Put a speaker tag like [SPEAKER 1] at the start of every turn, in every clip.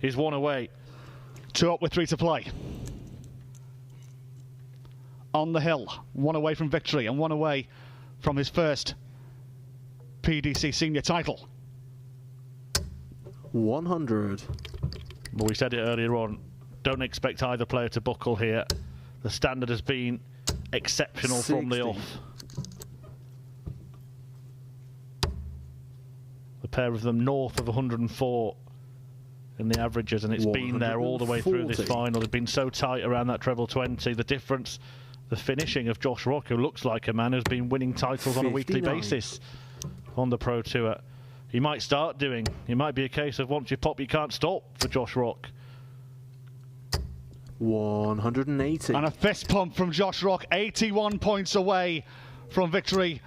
[SPEAKER 1] He's one away.
[SPEAKER 2] 2 up with 3 to play. On the hill, 1 away from victory and 1 away from his first PDC senior title.
[SPEAKER 3] 100.
[SPEAKER 1] Well, we said it earlier on. Don't expect either player to buckle here. The standard has been exceptional
[SPEAKER 3] 60.
[SPEAKER 1] from the off. The pair of them north of 104 in the averages, and it's been there all the way through this final. They've been so tight around that treble 20. The difference, the finishing of Josh Rock, who looks like a man who's been winning titles 59. On a weekly basis on the Pro Tour. He might start doing. It might be a case of once you pop, you can't stop for Josh Rock.
[SPEAKER 3] 180.
[SPEAKER 2] And a fist pump from Josh Rock, 81 points away from victory.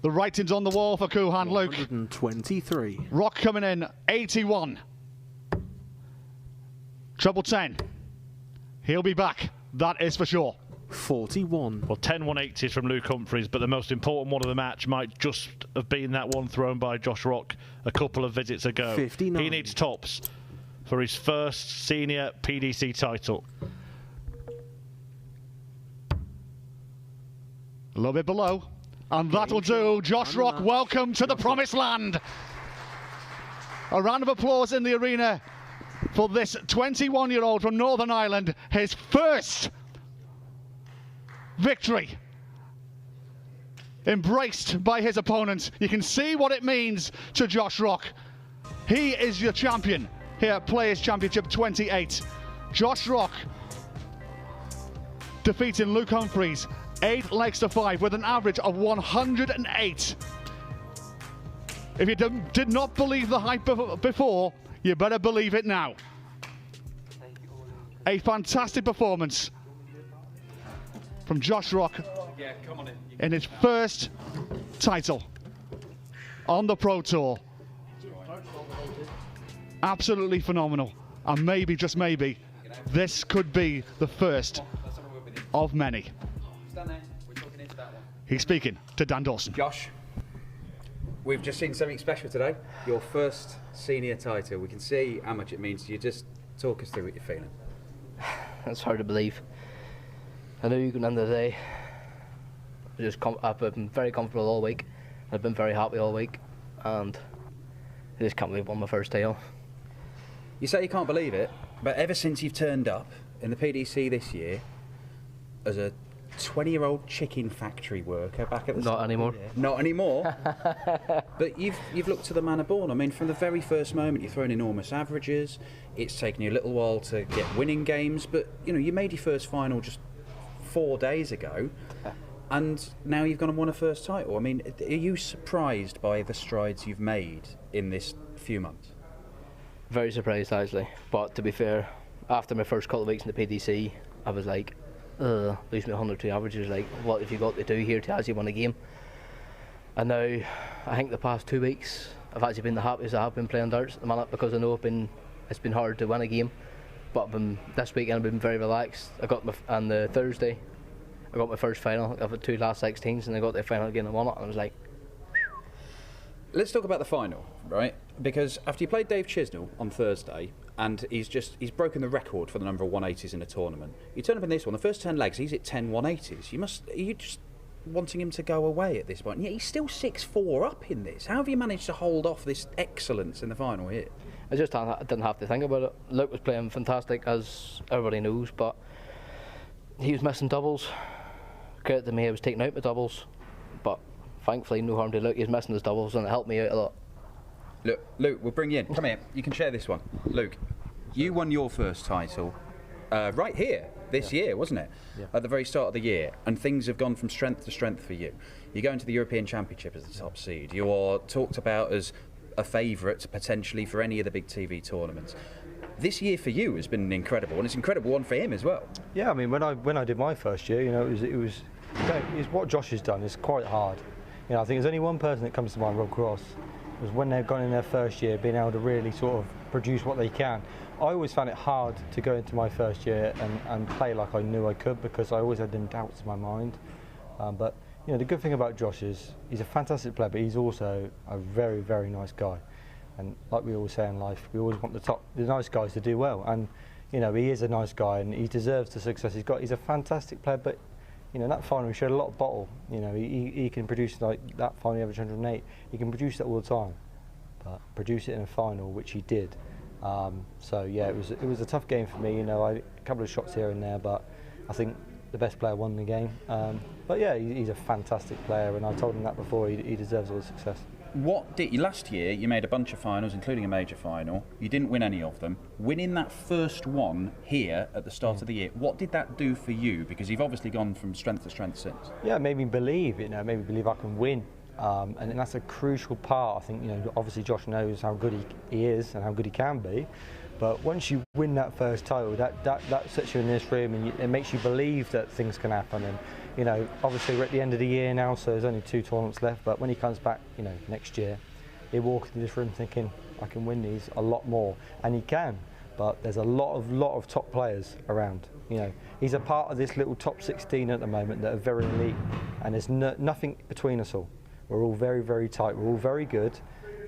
[SPEAKER 2] The writing's on the wall for Kuhan. Luke.
[SPEAKER 3] 123.
[SPEAKER 2] Rock coming in, 81. Treble 10. He'll be back, that is for sure.
[SPEAKER 3] 41.
[SPEAKER 1] Well, 10 180s from Luke Humphries, but the most important one of the match might just have been that one thrown by Josh Rock a couple of visits ago.
[SPEAKER 3] 59.
[SPEAKER 1] He needs tops for his first senior PDC title.
[SPEAKER 2] A little bit below, and that'll do. Josh Rock, welcome to the promised land. A round of applause in the arena for this 21-year-old from Northern Ireland, his first victory. Embraced by his opponents. You can see what it means to Josh Rock. He is your champion here at Players Championship 28. Josh Rock defeating Luke Humphries 8 legs to 5 with an average of 108. If you did not believe the hype before, you better believe it now. A fantastic performance from Josh Rock in his first title on the Pro Tour. Absolutely phenomenal. And maybe, just maybe, this could be the first of many. He's speaking to Dan Dawson.
[SPEAKER 4] Josh, we've just seen something special today. Your first senior title. We can see how much it means to you. Just talk us through what you're feeling.
[SPEAKER 5] It's hard to believe. I know you can end the day. I've been very comfortable all week. I've been very happy all week, and I just can't believe I won my first title.
[SPEAKER 4] You say you can't believe it, but ever since you've turned up in the PDC this year as a 20-year-old chicken factory worker back at the
[SPEAKER 5] Not anymore.
[SPEAKER 4] Not anymore. But you've looked to the manner born. I mean, from the very first moment, you've thrown enormous averages. It's taken you a little while to get winning games, but you know you made your first final just 4 days ago, and now you've gone and won a first title. I mean, are you surprised by the strides you've made in this few months?
[SPEAKER 5] Very surprised, actually. But to be fair, after my first couple of weeks in the PDC, I was like, lose me 102 averages. Like, what have you got to do here to actually win a game? And now, I think the past 2 weeks, I've actually been the happiest I have been playing darts at the minute, because I know it's been hard to win a game. But this weekend I've been very relaxed. On the Thursday, I got my first final. I've had 2 last 16s, and I got the final again and won it. And I was like,
[SPEAKER 4] let's talk about the final, right? Because after you played Dave Chisnell on Thursday, and he's broken the record for the number of 180s in a tournament. You turn up in this one, the first 10 legs, he's at 10 180s. Are you just wanting him to go away at this point? And yet he's still 6-4 up in this. How have you managed to hold off this excellence in the final here?
[SPEAKER 5] I just didn't have to think about it. Luke was playing fantastic, as everybody knows, but he was missing doubles. Credit to me, I was taking out my doubles, but thankfully, no harm to Luke. He's missing his doubles, and it helped me out a lot.
[SPEAKER 4] Look, Luke, we'll bring you in. Come here. You can share this one. Luke, you won your first title right here this year, wasn't it? Yeah. At the very start of the year, and things have gone from strength to strength for you. You go into the European Championship as the top seed. You are talked about as a favourite potentially for any of the big TV tournaments. This year for you has been incredible, and it's an incredible one for him as well.
[SPEAKER 6] Yeah, I mean, when I did my first year, you know, it was what Josh has done is quite hard. You know, I think there's only one person that comes to mind, Rob Cross, was when they've gone in their first year, being able to really sort of produce what they can. I always found it hard to go into my first year and play like I knew I could, because I always had them doubts in my mind. But you know, the good thing about Josh is he's a fantastic player, but he's also a very, very nice guy. And like we always say in life, we always want the nice guys to do well. And you know, he is a nice guy, and he deserves the success he's got. He's a fantastic player, but you know, that final he showed a lot of bottle. You know, he can produce like that final average 108. He can produce that all the time, but produce it in a final, which he did. So yeah, it was a tough game for me. You know, a couple of shots here and there, but I think the best player won the game. But yeah, he's a fantastic player, and I told him that before. He deserves all the success.
[SPEAKER 4] What did you last year? You made a bunch of finals, including a major final. You didn't win any of them. Winning that first one here at the start of the year, what did that do for you? Because you've obviously gone from strength to strength since.
[SPEAKER 6] Yeah, it made me believe. You know, made me believe I can win. And that's a crucial part. I think, you know, obviously Josh knows how good he is and how good he can be. But once you win that first title, that sets you in this room, and it makes you believe that things can happen. And you know, obviously we're at the end of the year now, so there's only 2 tournaments left. But when he comes back, you know, next year, he'll walk into this room thinking, I can win these a lot more, and he can. But there's a lot of top players around. You know, he's a part of this little top 16 at the moment that are very elite, and there's nothing between us all. We're all very, very tight. We're all very good.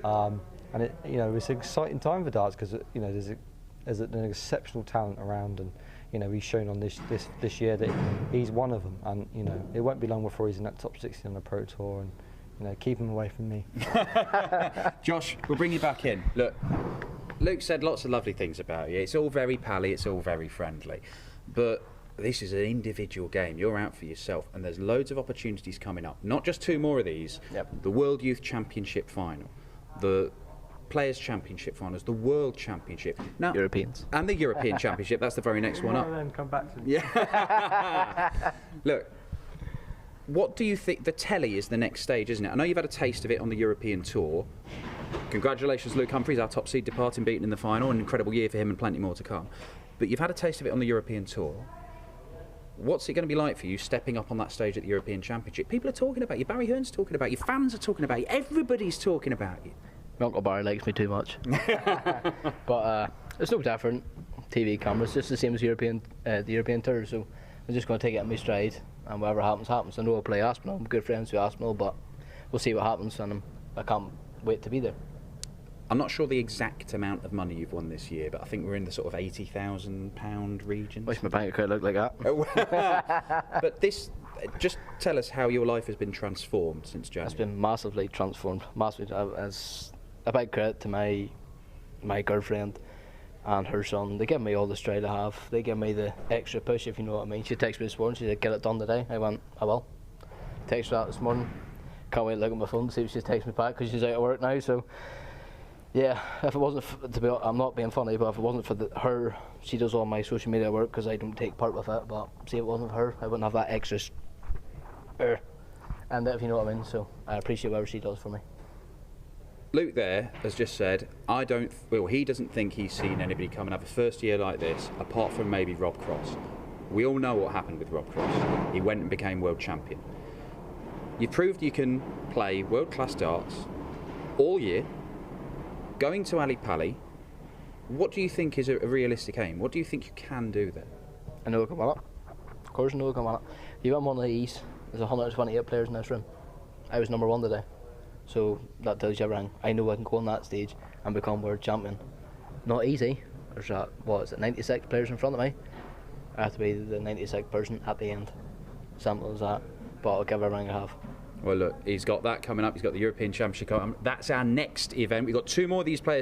[SPEAKER 6] And you know, it's an exciting time for darts because you know there's an exceptional talent around, and you know he's shown on this year that he's one of them. And you know it won't be long before he's in that top 60 on the Pro Tour, and you know keep him away from me.
[SPEAKER 4] Josh, we'll bring you back in. Look, Luke said lots of lovely things about you. It's all very pally, it's all very friendly, but this is an individual game. You're out for yourself, and there's loads of opportunities coming up. Not just 2 more of these. Yep. The World Youth Championship final, the Players' Championship finals, the World Championship. Now,
[SPEAKER 5] Europeans.
[SPEAKER 4] And the European Championship. That's the very next one up.
[SPEAKER 6] Then come back to me.
[SPEAKER 4] Yeah. Look, what do you think? The telly is the next stage, isn't it? I know you've had a taste of it on the European Tour. Congratulations, Luke Humphries, our top seed, departing, beaten in the final. An incredible year for him, and plenty more to come. But you've had a taste of it on the European Tour. What's it going to be like for you stepping up on that stage at the European Championship? People are talking about you. Barry Hearn's talking about you. Fans are talking about you. Everybody's talking about you.
[SPEAKER 5] My Uncle Barry likes me too much. But it's no different. TV cameras, just the same as the European Tour. So I'm just going to take it in my stride, and whatever happens, happens. I know I'll play Aspinall. I'm good friends with Aspinall, but we'll see what happens, and I can't wait to be there.
[SPEAKER 4] I'm not sure the exact amount of money you've won this year, but I think we're in the sort of £80,000 region.
[SPEAKER 5] Wish my bank account looked like that.
[SPEAKER 4] But just tell us how your life has been transformed since January.
[SPEAKER 5] It's been massively transformed. Massively. As a big credit to my girlfriend and her son. They give me all the stride I have. They give me the extra push, if you know what I mean. She texted me this morning. She said, "Get it done today." I went, "I will." Texted her that this morning. Can't wait to look at my phone to see if she's texted me back because she's out of work now. So. Yeah, if it wasn't I'm not being funny, but if it wasn't for her, she does all my social media work because I don't take part with it. But see, if it wasn't for her, I wouldn't have that extra. And if you know what I mean, so I appreciate whatever she does for me.
[SPEAKER 4] Luke there has just said, he doesn't think he's seen anybody come and have a first year like this, apart from maybe Rob Cross. We all know what happened with Rob Cross. He went and became world champion. You've proved you can play world-class darts all year. Going to Ali Pali, what do you think is a realistic aim? What do you think you can do there?
[SPEAKER 5] I know I can win it. Of course I know I can win it. You win one of these, there's 128 players in this room. I was number 1 today. So that tells you everything. I know I can go on that stage and become world champion. Not easy. There's 96 players in front of me. I have to be the 96th person at the end. Simple as that. But I'll give everything I have.
[SPEAKER 4] Well, look, he's got that coming up. He's got the European Championship coming up. That's our next event. We've got 2 more of these players